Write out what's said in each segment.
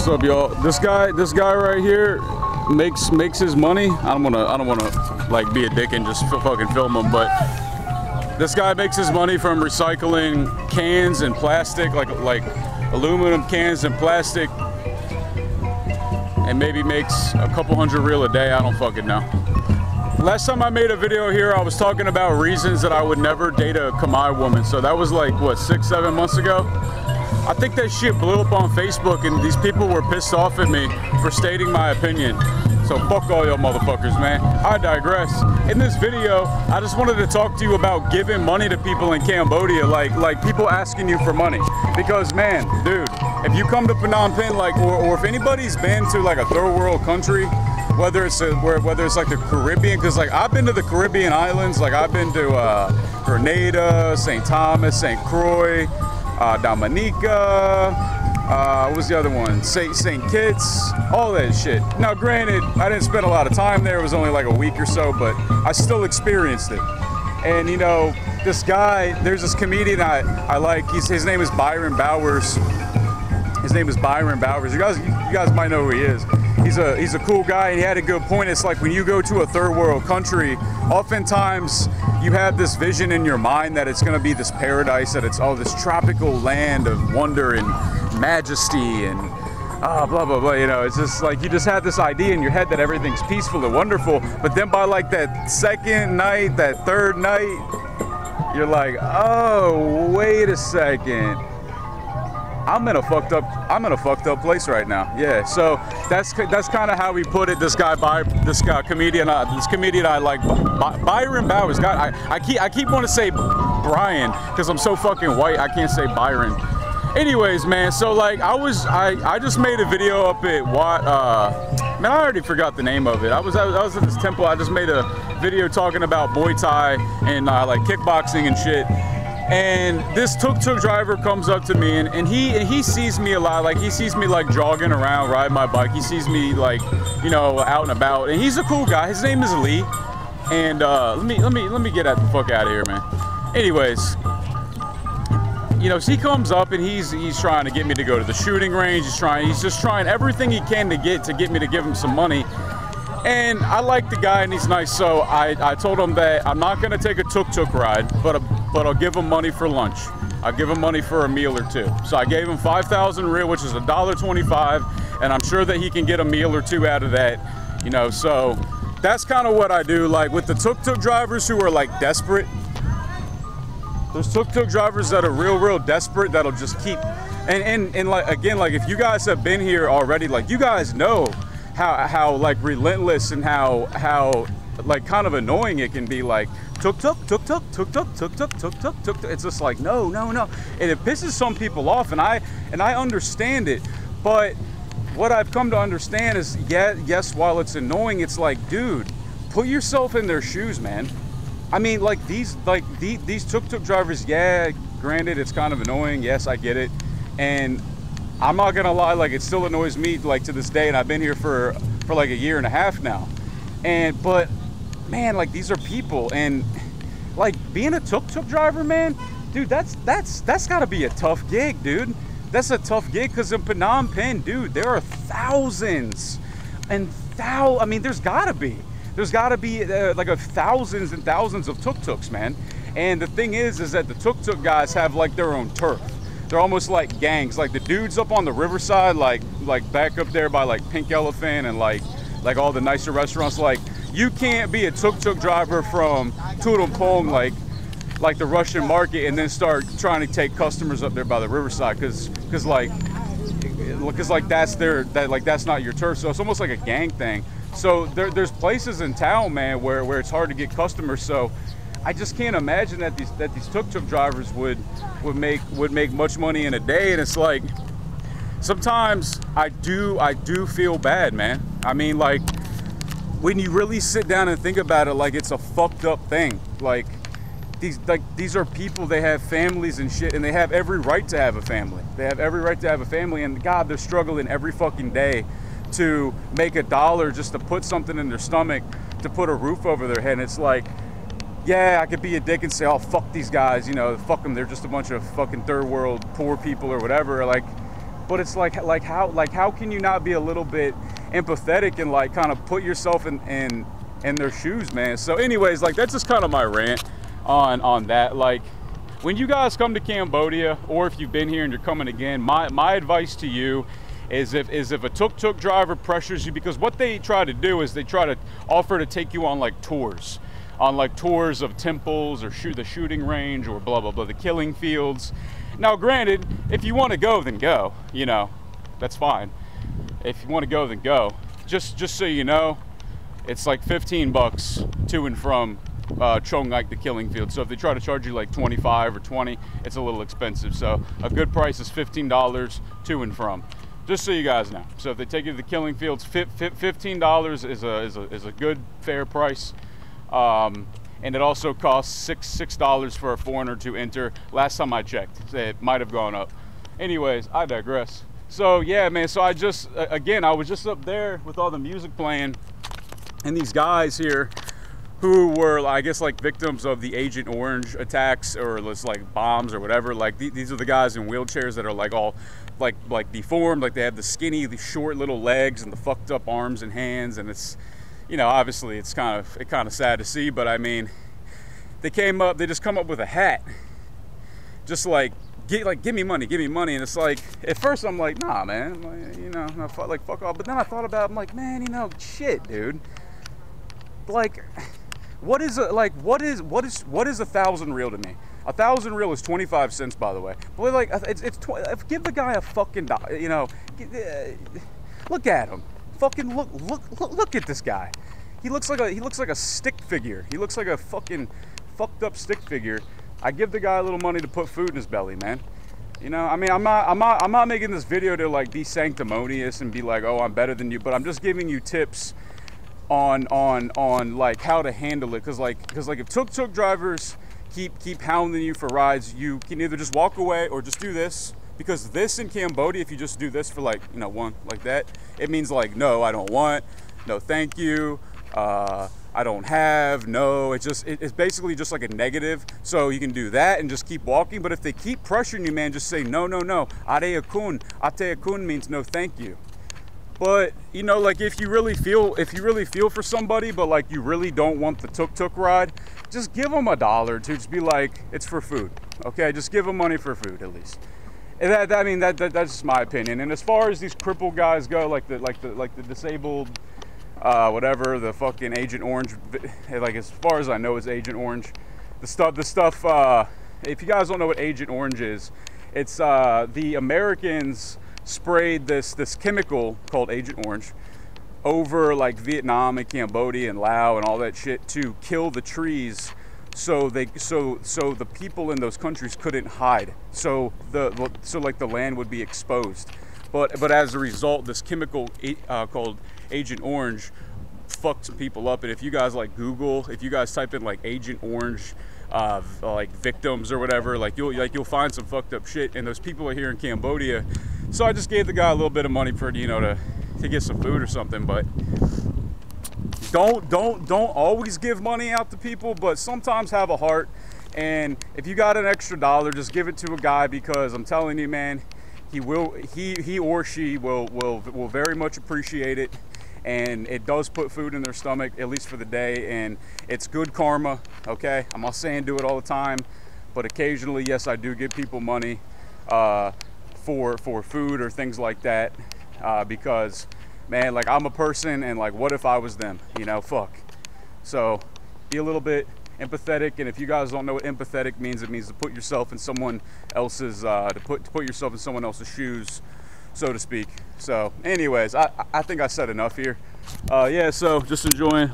What's up, y'all? This guy right here makes his money. I don't wanna like be a dick and just fucking film him, but this guy makes his money from recycling cans and plastic, like aluminum cans and plastic, and maybe makes a couple hundred real a day. I don't fucking know. Last time I made a video here, I was talking about reasons that I would never date a Khmer woman. So that was like, what, 6-7 months ago? I think that shit blew up on Facebook and these people were pissed off at me for stating my opinion. So fuck all y'all motherfuckers, man. I digress. In this video, I just wanted to talk to you about giving money to people in Cambodia, like people asking you for money. Because man, dude, if you come to Phnom Penh, like, or if anybody's been to like a third world country, whether it's like the Caribbean, because like I've been to the Caribbean islands, like I've been to Grenada, St. Thomas, St. Croix, Dominica, what was the other one? St. Kitts, all that shit. Now granted, I didn't spend a lot of time there, it was only like a week or so, but I still experienced it. And you know, this guy, there's this comedian I like, his name is Byron Bowers. His name is Byron Bowers. You guys might know who he is. He's a cool guy, and he had a good point. It's like when you go to a third world country, oftentimes you have this vision in your mind that it's going to be this paradise, that it's this tropical land of wonder and majesty and blah blah blah. You know, it's just like you just have this idea in your head that everything's peaceful and wonderful. But then by like that second night, that third night, you're like, oh, wait a second. I'm in a fucked up place right now. Yeah, so that's kind of how we put it. This comedian I like, Byron Bowers. God, I keep wanting to say Brian because I'm so fucking white. I can't say Byron. Anyways, man. So like I just made a video up at man, I already forgot the name of it. I was at this temple. I just made a video talking about Muay Thai and like kickboxing and shit. And this tuk-tuk driver comes up to me and he sees me a lot. Like he sees me like jogging around, riding my bike. He sees me like, you know, out and about. And he's a cool guy. His name is Lee. And let me get the fuck out of here, man. Anyways, you know, so he comes up and he's trying to get me to go to the shooting range. He's just trying everything he can to get me to give him some money. And I like the guy and he's nice, so I told him that I'm not gonna take a tuk-tuk ride, but I'll give him money for lunch. I'll give him money for a meal or two. So I gave him 5,000 real, which is $1.25, and I'm sure that he can get a meal or two out of that, you know. So that's kind of what I do. Like with the tuk-tuk drivers who are like desperate, there's tuk-tuk drivers that are real desperate that'll just keep, and like again, like if you guys have been here already, like you guys know how like relentless and how like kind of annoying it can be. Like tuk tuk. It's just like no, and it pisses some people off, and I understand it. But what I've come to understand is, yes, while it's annoying, it's like, dude, put yourself in their shoes, man. I mean, like these tuk tuk drivers. Yeah, granted, it's kind of annoying. Yes, I get it, and I'm not gonna lie, like it still annoys me like to this day, and I've been here for like a year and a half now. But man, like these are people, and like being a tuk-tuk driver, man, dude, that's gotta be a tough gig, dude. That's a tough gig, because in Phnom Penh, dude, there are thousands and I mean, there's gotta be like thousands and thousands of tuk-tuks, man. And the thing is that the tuk-tuk guys have like their own turf. They're almost like gangs. Like the dudes up on the riverside, like back up there by like Pink Elephant and like all the nicer restaurants. Like you can't be a tuk-tuk driver from Phnom like the Russian market and then start trying to take customers up there by the riverside, because that's not your turf. So it's almost like a gang thing. So there's places in town, man, where it's hard to get customers. So I just can't imagine that these tuk-tuk drivers would make much money in a day. And it's like, sometimes I do feel bad, man. I mean, like when you really sit down and think about it, like it's a fucked up thing. Like these are people, they have families and shit, and they have every right to have a family. They have every right to have a family, and God, they're struggling every fucking day to make $1 just to put something in their stomach, to put a roof over their head. And it's like, yeah, I could be a dick and say, oh, fuck these guys, you know, fuck them, they're just a bunch of fucking third world poor people or whatever. Like, but it's like how can you not be a little bit empathetic and like kind of put yourself in their shoes, man? So anyways, like that's just kind of my rant on that. Like when you guys come to Cambodia, or if you've been here and you're coming again, my advice to you is if a tuk-tuk driver pressures you, because what they try to do is they try to offer to take you on like tours of temples or the shooting range or blah blah blah, the killing fields. Now granted, if you want to go, then go, you know, that's fine. If you want to go, then go. Just so you know, it's like 15 bucks to and from Chong Like, the killing field. So if they try to charge you like 25 or 20, it's a little expensive. So a good price is $15 to and from. Just so you guys know. So if they take you to the killing fields, $15 is a good fair price. And it also costs $6 for a foreigner to enter. Last time I checked, it might have gone up. Anyways, I digress. So yeah, man, so I was just up there with all the music playing, and these guys here who were, I guess, like victims of the Agent Orange attacks, or it's like bombs or whatever. Like these are the guys in wheelchairs that are like all like deformed, like they have the skinny, the short little legs and the fucked up arms and hands, and it's, you know, obviously it's kind of sad to see, but I mean, they just come up with a hat, just like give me money, and it's like, at first I'm like, nah, man, like, you know, like fuck off. But then I thought about it, I'm like, man, you know, shit, dude, like, what is 1,000 real to me? 1,000 real is 25 cents, by the way. But like, give the guy a fucking dollar, you know. Look at him. Fucking look at this guy. He looks like a stick figure. He looks like a fucking fucked up stick figure. I give the guy a little money to put food in his belly, man. You know, I mean, I'm not making this video to like be sanctimonious and be like, oh, I'm better than you, but I'm just giving you tips on like how to handle it, because like if tuk-tuk drivers keep hounding you for rides, you can either just walk away or just do this. Because this in Cambodia, if you just do this for like, you know, one like that, it means like, no, I don't want, no, thank you, I don't have, no. It's basically just like a negative. So you can do that and just keep walking. But if they keep pressuring you, man, just say no. Ate akun means no, thank you. But you know, like if you really feel for somebody, but like you really don't want the tuk-tuk ride, just give them $1 to just be like, it's for food, okay? Just give them money for food at least. And that's just my opinion. And as far as these crippled guys go, like the disabled, whatever, the fucking Agent Orange, like as far as I know, is Agent Orange. The stuff. If you guys don't know what Agent Orange is, it's the Americans sprayed this chemical called Agent Orange over like Vietnam and Cambodia and Laos and all that shit to kill the trees, so the people in those countries couldn't hide, so like the land would be exposed. But as a result, this chemical called Agent Orange fucked some people up. And if you guys like Google, if you guys type in like Agent Orange like victims or whatever, like you'll find some fucked up shit. And those people are here in Cambodia. So I just gave the guy a little bit of money for, you know, to get some food or something. But don't always give money out to people, but sometimes have a heart. And if you got an extra $1, just give it to a guy, because I'm telling you, man, he or she will very much appreciate it. And it does put food in their stomach, at least for the day, and it's good karma, okay? I'm not saying do it all the time, but occasionally, yes, I do give people money for food or things like that, because, man, like, I'm a person, and like, what if I was them, you know? Fuck. So be a little bit empathetic. And if you guys don't know what empathetic means, it means to put yourself in someone else's to put yourself in someone else's shoes, so to speak. So anyways, I think I said enough here. Yeah, so just enjoying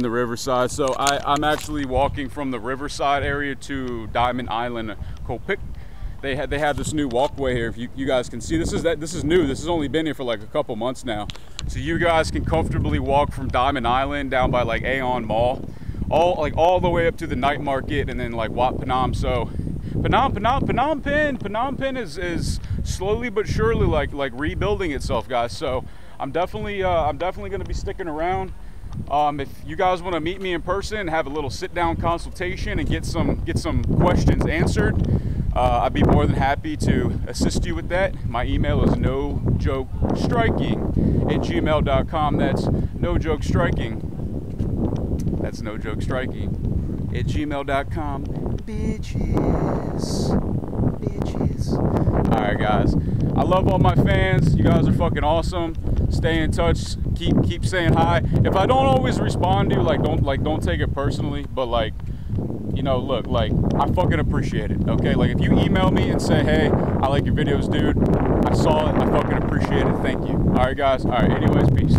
the riverside. So I'm actually walking from the riverside area to Diamond Island, Kopik. They have this new walkway here. If you guys can see, this is new. This has only been here for like a couple months now. So you guys can comfortably walk from Diamond Island down by like Aeon Mall, all the way up to the night market, and then like Wat Phnom. So Phnom Penh is slowly but surely like rebuilding itself, guys. So I'm definitely going to be sticking around. If you guys want to meet me in person, have a little sit-down consultation and get some questions answered, I'd be more than happy to assist you with that. My email is nojokestriking@gmail.com. That's nojokestriking. That's nojokestriking@gmail.com. Bitches. Alright guys, I love all my fans. You guys are fucking awesome. Stay in touch. Keep saying hi. If I don't always respond to you, don't take it personally, but like, you know, look, like, I fucking appreciate it, okay? Like, if you email me and say, hey, I like your videos, dude, I saw it, I fucking appreciate it, thank you. Alright guys, alright, anyways, peace.